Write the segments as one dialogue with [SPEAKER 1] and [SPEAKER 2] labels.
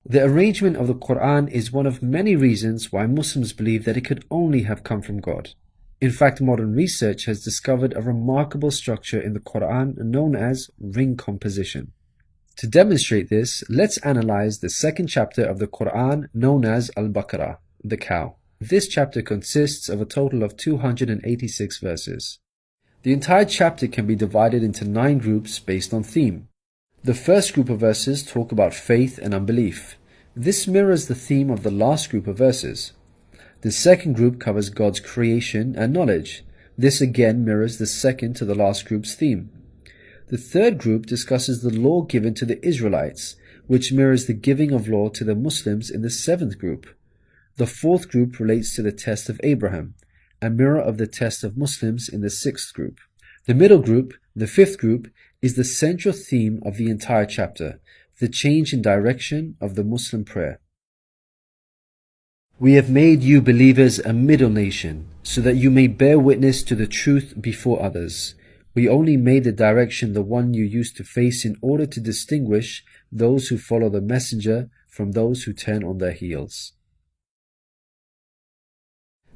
[SPEAKER 1] The arrangement of the Quran is one of many reasons why Muslims believe that it could only have come from God. In fact, modern research has discovered a remarkable structure in the Quran known as ring composition. To demonstrate this, let's analyze the second chapter of the Quran known as Al-Baqarah, the cow. This chapter consists of a total of 286 verses. The entire chapter can be divided into 9 groups based on theme. The first group of verses talk about faith and unbelief. This mirrors the theme of the last group of verses. The second group covers God's creation and knowledge. This again mirrors the second to the last group's theme. The third group discusses the law given to the Israelites, which mirrors the giving of law to the Muslims in the 7th group. The fourth group relates to the test of Abraham, a mirror of the test of Muslims in the 6th group. The middle group, the 5th group, is the central theme of the entire chapter, the change in direction of the Muslim prayer. We have made you believers a middle nation, so that you may bear witness to the truth before others. We only made the direction the one you used to face in order to distinguish those who follow the messenger from those who turn on their heels.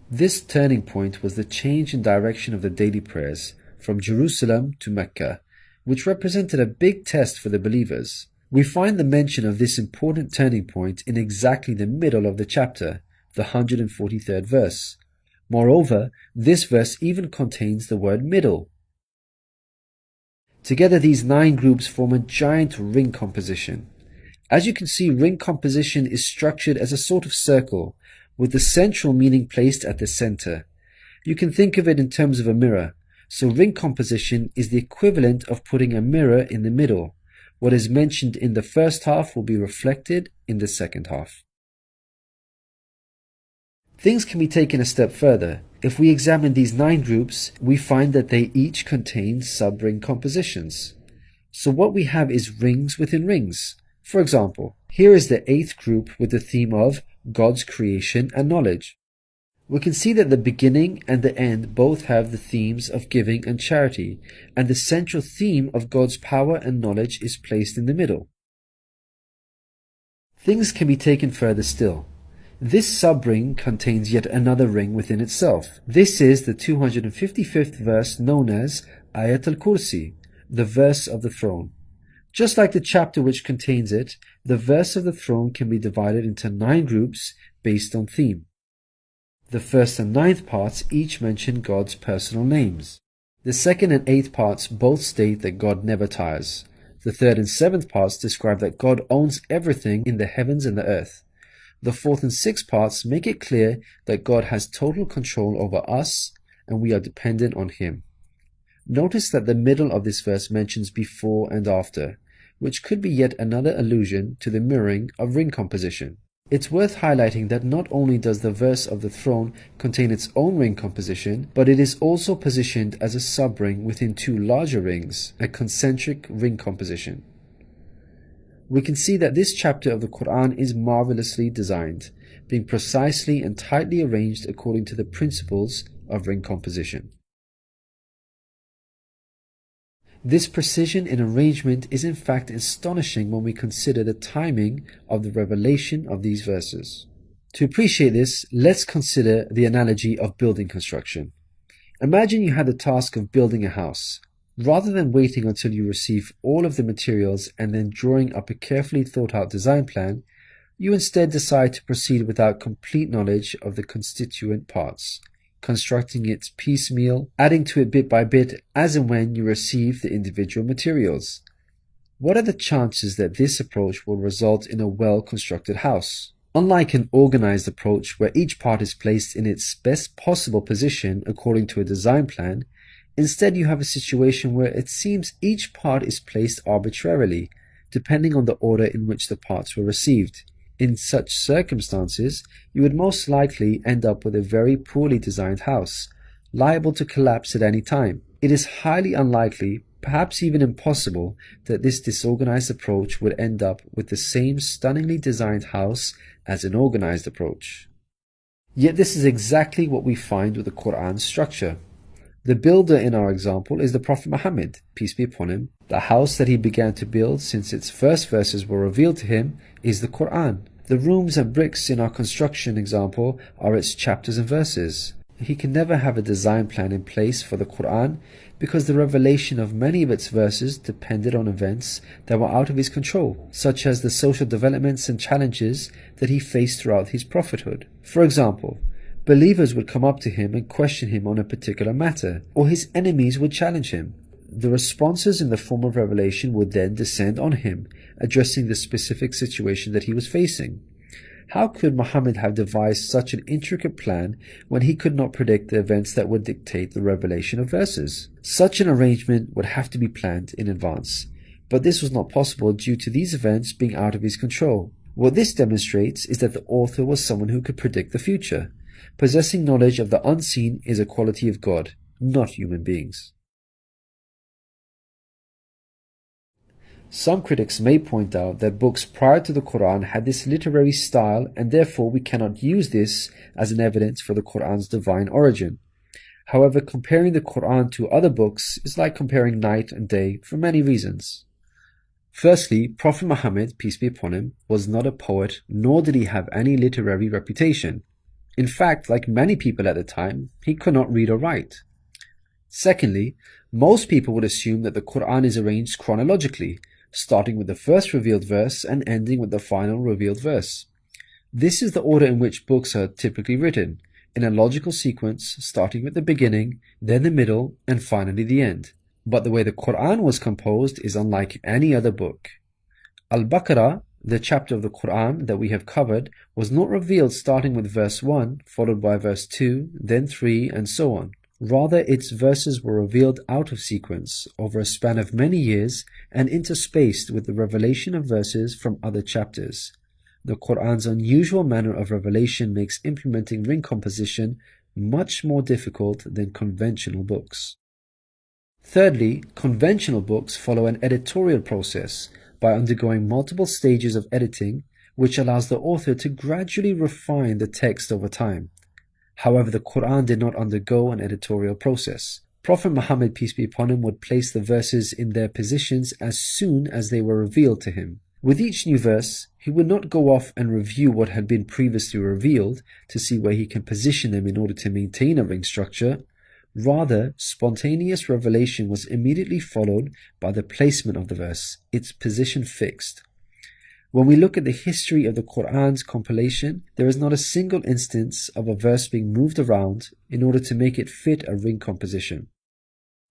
[SPEAKER 1] This turning point was the change in direction of the daily prayers from Jerusalem to Mecca, which represented a big test for the believers. We find the mention of this important turning point in exactly the middle of the chapter, the 143rd verse. Moreover, this verse even contains the word middle. Together these 9 groups form a giant ring composition. As you can see, ring composition is structured as a sort of circle, with the central meaning placed at the center. You can think of it in terms of a mirror. So ring composition is the equivalent of putting a mirror in the middle. What is mentioned in the first half will be reflected in the second half. Things can be taken a step further. If we examine these 9 groups, we find that they each contain sub-ring compositions. So what we have is rings within rings. For example, here is the 8th group with the theme of God's creation and knowledge. We can see that the beginning and the end both have the themes of giving and charity, and the central theme of God's power and knowledge is placed in the middle. Things can be taken further still. This sub-ring contains yet another ring within itself. This is the 255th verse known as Ayat al-Kursi, the verse of the throne. Just like the chapter which contains it, the verse of the throne can be divided into 9 groups based on theme. The first and 9th parts each mention God's personal names. The 2nd and 8th parts both state that God never tires. The 3rd and 7th parts describe that God owns everything in the heavens and the earth. The 4th and 6th parts make it clear that God has total control over us and we are dependent on Him. Notice that the middle of this verse mentions before and after, which could be yet another allusion to the mirroring of ring composition. It's worth highlighting that not only does the verse of the throne contain its own ring composition, but it is also positioned as a sub-ring within 2 larger rings, a concentric ring composition. We can see that this chapter of the Quran is marvelously designed, being precisely and tightly arranged according to the principles of ring composition. This precision in arrangement is in fact astonishing when we consider the timing of the revelation of these verses. To appreciate this, let's consider the analogy of building construction. Imagine you had the task of building a house. Rather than waiting until you receive all of the materials and then drawing up a carefully thought out design plan, you instead decide to proceed without complete knowledge of the constituent parts, constructing it piecemeal, adding to it bit by bit as and when you receive the individual materials. What are the chances that this approach will result in a well-constructed house? Unlike an organized approach where each part is placed in its best possible position according to a design plan, instead you have a situation where it seems each part is placed arbitrarily, depending on the order in which the parts were received. In such circumstances, you would most likely end up with a very poorly designed house, liable to collapse at any time. It is highly unlikely, perhaps even impossible, that this disorganized approach would end up with the same stunningly designed house as an organized approach. Yet this is exactly what we find with the Quran's structure. The builder in our example is the Prophet Muhammad, peace be upon him. The house that he began to build since its first verses were revealed to him is the Qu'ran. The rooms and bricks in our construction example are its chapters and verses. He can never have a design plan in place for the Qu'ran because the revelation of many of its verses depended on events that were out of his control, such as the social developments and challenges that he faced throughout his prophethood. For example, believers would come up to him and question him on a particular matter, or his enemies would challenge him. The responses in the form of revelation would then descend on him, addressing the specific situation that he was facing. How could Muhammad have devised such an intricate plan when he could not predict the events that would dictate the revelation of verses? Such an arrangement would have to be planned in advance, but this was not possible due to these events being out of his control. What this demonstrates is that the author was someone who could predict the future. Possessing knowledge of the unseen is a quality of God, not human beings. Some critics may point out that books prior to the Quran had this literary style and therefore we cannot use this as an evidence for the Quran's divine origin. However, comparing the Quran to other books is like comparing night and day for many reasons. Firstly, Prophet Muhammad, peace be upon him, was not a poet nor did he have any literary reputation. In fact, like many people at the time, he could not read or write. Secondly, most people would assume that the Quran is arranged chronologically, starting with the first revealed verse and ending with the final revealed verse. This is the order in which books are typically written, in a logical sequence starting with the beginning, then the middle, and finally the end. But the way the Quran was composed is unlike any other book. Al-Baqarah, the chapter of the Quran that we have covered, was not revealed starting with verse 1, followed by verse 2, then 3, and so on. Rather, its verses were revealed out of sequence, over a span of many years, and interspaced with the revelation of verses from other chapters. The Quran's unusual manner of revelation makes implementing ring composition much more difficult than conventional books. Thirdly, conventional books follow an editorial process by undergoing multiple stages of editing, which allows the author to gradually refine the text over time. However, the Quran did not undergo an editorial process. Prophet Muhammad, peace be upon him, would place the verses in their positions as soon as they were revealed to him. With each new verse, he would not go off and review what had been previously revealed to see where he can position them in order to maintain a ring structure. Rather, spontaneous revelation was immediately followed by the placement of the verse, its position fixed. When we look at the history of the Quran's compilation, there is not a single instance of a verse being moved around in order to make it fit a ring composition.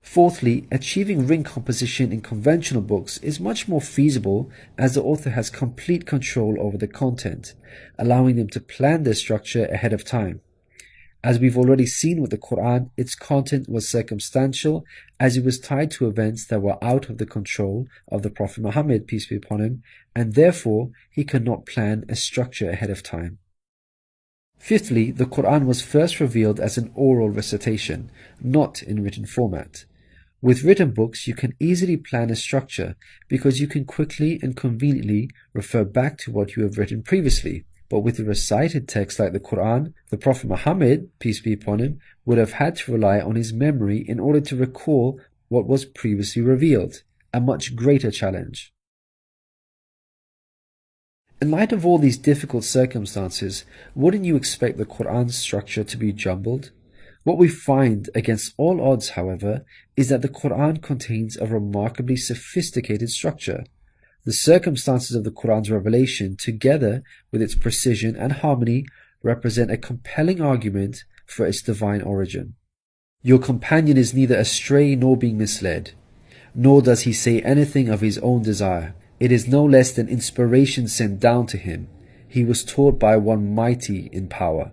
[SPEAKER 1] Fourthly, achieving ring composition in conventional books is much more feasible as the author has complete control over the content, allowing them to plan their structure ahead of time. As we've already seen with the Quran, its content was circumstantial as it was tied to events that were out of the control of the Prophet Muhammad, peace be upon him, and therefore he could not plan a structure ahead of time. Fifthly, the Quran was first revealed as an oral recitation, not in written format. With written books, you can easily plan a structure because you can quickly and conveniently refer back to what you have written previously. But with a recited text like the Quran, the Prophet Muhammad, peace be upon him, would have had to rely on his memory in order to recall what was previously revealed, a much greater challenge. In light of all these difficult circumstances, wouldn't you expect the Quran's structure to be jumbled? What we find, against all odds, however, is that the Quran contains a remarkably sophisticated structure. The circumstances of the Quran's revelation, together with its precision and harmony, represent a compelling argument for its divine origin. Your companion is neither astray nor being misled, nor does he say anything of his own desire. It is no less than inspiration sent down to him. He was taught by one mighty in power.